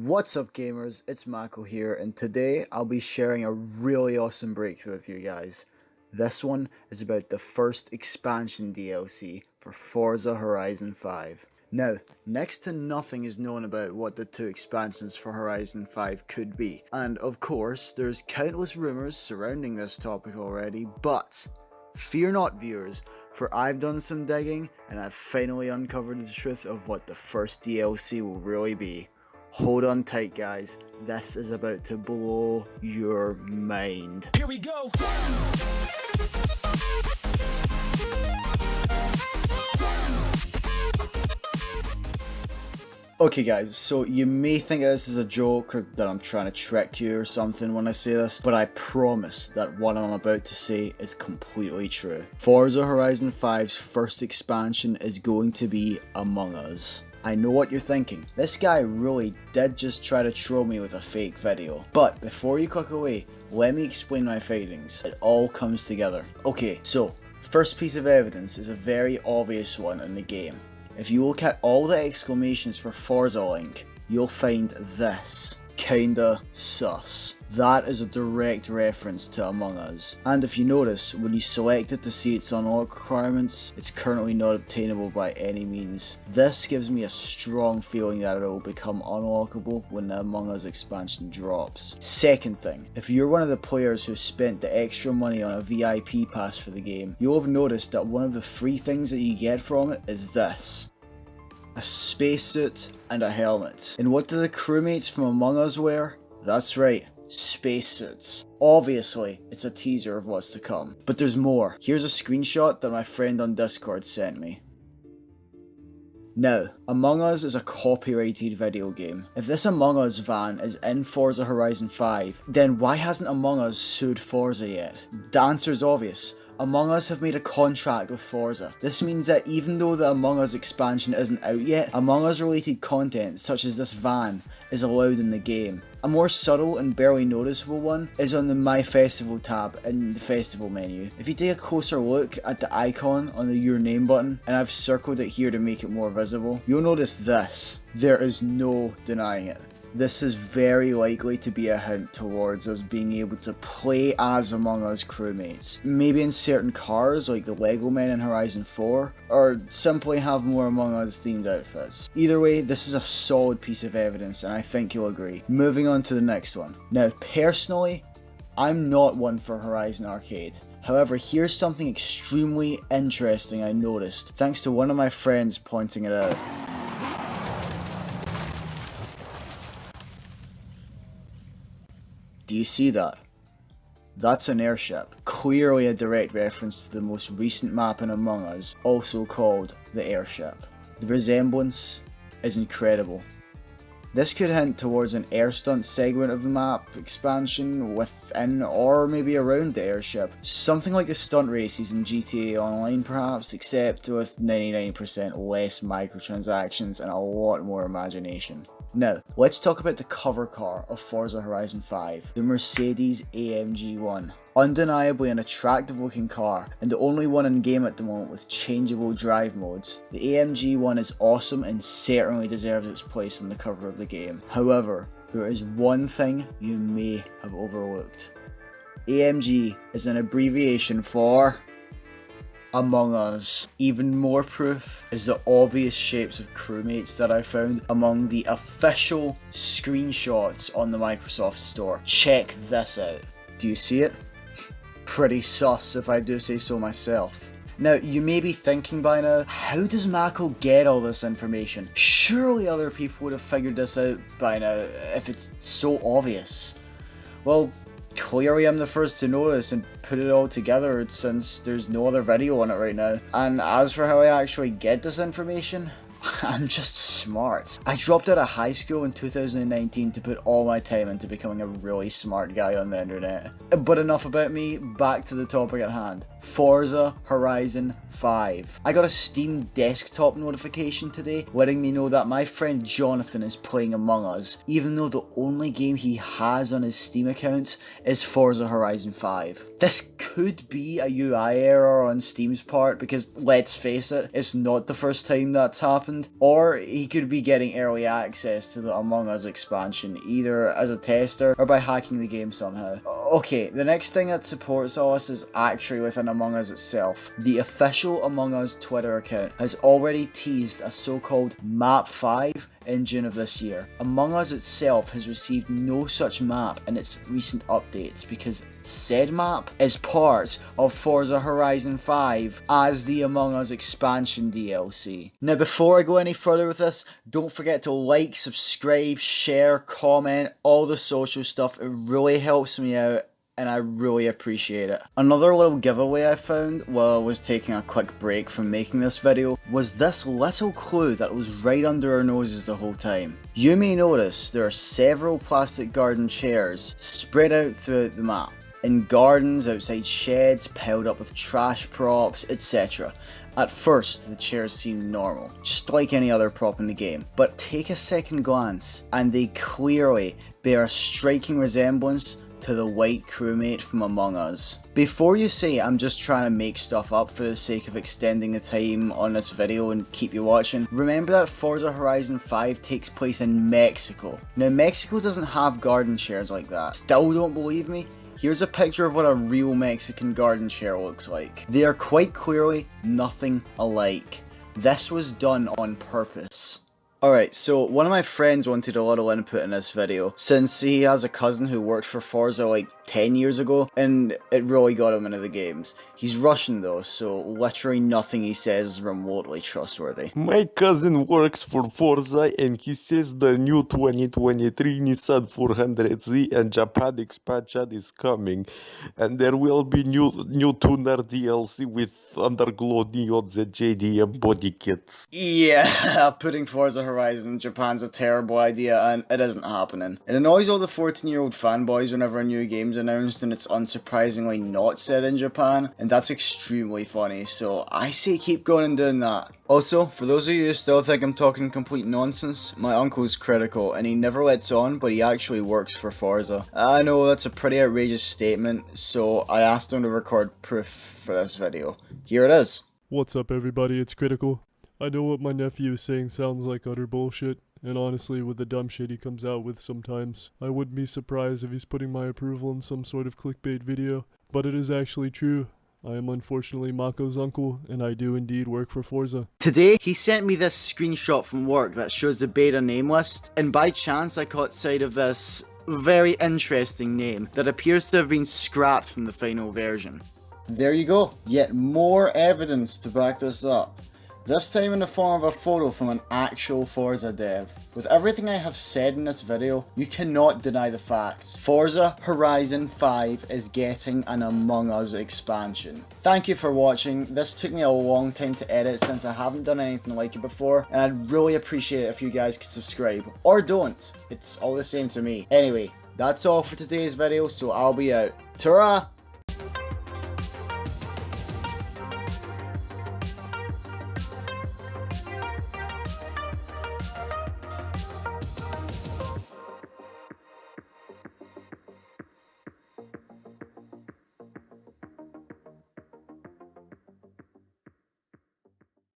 What's up gamers, it's Mako here, and today I'll be sharing a really awesome breakthrough with you guys. This one is about the first expansion DLC for Forza Horizon 5. Now, next to nothing is known about what the two expansions for Horizon 5 could be, and of course there's countless rumours surrounding this topic already, but fear not viewers, for I've done some digging and I've finally uncovered the truth of what the first DLC will really be. Hold on tight guys, this is about to blow your mind. Here we go. Okay guys, so you may think this is a joke or that I'm trying to trick you or something when I say this, but I promise that what I'm about to say is completely true. Forza Horizon 5's first expansion is going to be Among Us. I know what you're thinking, this guy really did just try to troll me with a fake video. But before you click away, let me explain my findings. It all comes together. Okay, so first piece of evidence is a very obvious one in the game. If you look at all the exclamations for Forza link, you'll find this. Kinda sus. That is a direct reference to Among Us. And if you notice, when you select it to see its unlock requirements, it's currently not obtainable by any means. This gives me a strong feeling that it will become unlockable when the Among Us expansion drops. Second thing, if you're one of the players who spent the extra money on a VIP pass for the game, you'll have noticed that one of the free things that you get from it is this. A spacesuit and a helmet. And what do the crewmates from Among Us wear? That's right, spacesuits. Obviously, it's a teaser of what's to come. But there's more. Here's a screenshot that my friend on Discord sent me. Now, Among Us is a copyrighted video game. If this Among Us van is in Forza Horizon 5, then why hasn't Among Us sued Forza yet? The answer is obvious. Among Us have made a contract with Forza. This means that even though the Among Us expansion isn't out yet, Among Us related content such as this van is allowed in the game. A more subtle and barely noticeable one is on the My Festival tab in the festival menu. If you take a closer look at the icon on the Your Name button, and I've circled it here to make it more visible, you'll notice this. There is no denying it. This is very likely to be a hint towards us being able to play as Among Us crewmates. Maybe in certain cars like the Lego Men in Horizon 4, or simply have more Among Us themed outfits. Either way, this is a solid piece of evidence and I think you'll agree. Moving on to the next one. Now personally, I'm not one for Horizon Arcade. However, here's something extremely interesting I noticed thanks to one of my friends pointing it out. Do you see that? That's an airship. Clearly a direct reference to the most recent map in Among Us, also called the airship. The resemblance is incredible. This could hint towards an air stunt segment of the map expansion within or maybe around the airship. Something like the stunt races in GTA Online perhaps, except with 99% less microtransactions and a lot more imagination. Now, let's talk about the cover car of Forza Horizon 5, the Mercedes AMG 1. Undeniably an attractive looking car, and the only one in game at the moment with changeable drive modes. The AMG 1 is awesome and certainly deserves its place on the cover of the game. However, there is one thing you may have overlooked. AMG is an abbreviation for Among Us. Even more proof is the obvious shapes of crewmates that I found among the official screenshots on the Microsoft Store. Check this out. Do you see it? Pretty sus if I do say so myself. Now, you may be thinking by now, how does Mako get all this information? Surely other people would have figured this out by now if it's so obvious. Well, clearly I'm the first to notice and put it all together since there's no other video on it right now. And as for how I actually get this information, I'm just smart. I dropped out of high school in 2019 to put all my time into becoming a really smart guy on the internet. But enough about me, back to the topic at hand. Forza Horizon 5. I got a Steam desktop notification today letting me know that my friend Jonathan is playing Among Us, even though the only game he has on his Steam account is Forza Horizon 5. This could be a UI error on Steam's part because, let's face it, it's not the first time that's happened, or he could be getting early access to the Among Us expansion, either as a tester or by hacking the game somehow. Okay, the next thing that supports us is actually within Among Us itself. The official Among Us Twitter account has already teased a so-called Map 5 in June of this year. Among Us itself has received no such map in its recent updates because said map is part of Forza Horizon 5 as the Among Us expansion DLC. Now before I go any further with this, don't forget to like, subscribe, share, comment, all the social stuff. It really helps me out and I really appreciate it. Another little giveaway I found while I was taking a quick break from making this video was this little clue that was right under our noses the whole time. You may notice there are several plastic garden chairs spread out throughout the map, in gardens, outside sheds, piled up with trash props, etc. At first, the chairs seem normal, just like any other prop in the game, but take a second glance and they clearly bear a striking resemblance to the white crewmate from Among Us. Before you say I'm just trying to make stuff up for the sake of extending the time on this video and keep you watching, remember that Forza Horizon 5 takes place in Mexico. Now Mexico doesn't have garden chairs like that. Still don't believe me? Here's a picture of what a real Mexican garden chair looks like. They are quite clearly nothing alike. This was done on purpose. Alright, so one of my friends wanted a little input in this video, since he has a cousin who worked for Forza like 10 years ago, and it really got him into the games. He's Russian though, so literally nothing he says is remotely trustworthy. My cousin works for Forza and he says the new 2023 Nissan 400Z and Japan expansion is coming, and there will be new tuner DLC with underglow neons and JDM body kits. Yeah, putting Forza Horizon in Japan's a terrible idea, and it isn't happening. It annoys all the 14-year-old fanboys whenever a new game's announced and it's unsurprisingly not set in Japan, and that's extremely funny, so I say keep going and doing that. Also, for those of you who still think I'm talking complete nonsense, my uncle's critical, and he never lets on, but he actually works for Forza. I know that's a pretty outrageous statement, so I asked him to record proof for this video. Here it is. What's up everybody, it's Critical. I know what my nephew is saying sounds like utter bullshit, and honestly with the dumb shit he comes out with sometimes, I wouldn't be surprised if he's putting my approval in some sort of clickbait video, but it is actually true. I am unfortunately Mako's uncle, and I do indeed work for Forza. Today, he sent me this screenshot from work that shows the beta name list, and by chance I caught sight of this very interesting name that appears to have been scrapped from the final version. There you go, yet more evidence to back this up. This time in the form of a photo from an actual Forza dev. With everything I have said in this video, you cannot deny the facts. Forza Horizon 5 is getting an Among Us expansion. Thank you for watching. This took me a long time to edit since I haven't done anything like it before, and I'd really appreciate it if you guys could subscribe. Or don't. It's all the same to me. Anyway, that's all for today's video, so I'll be out. Ta-ra!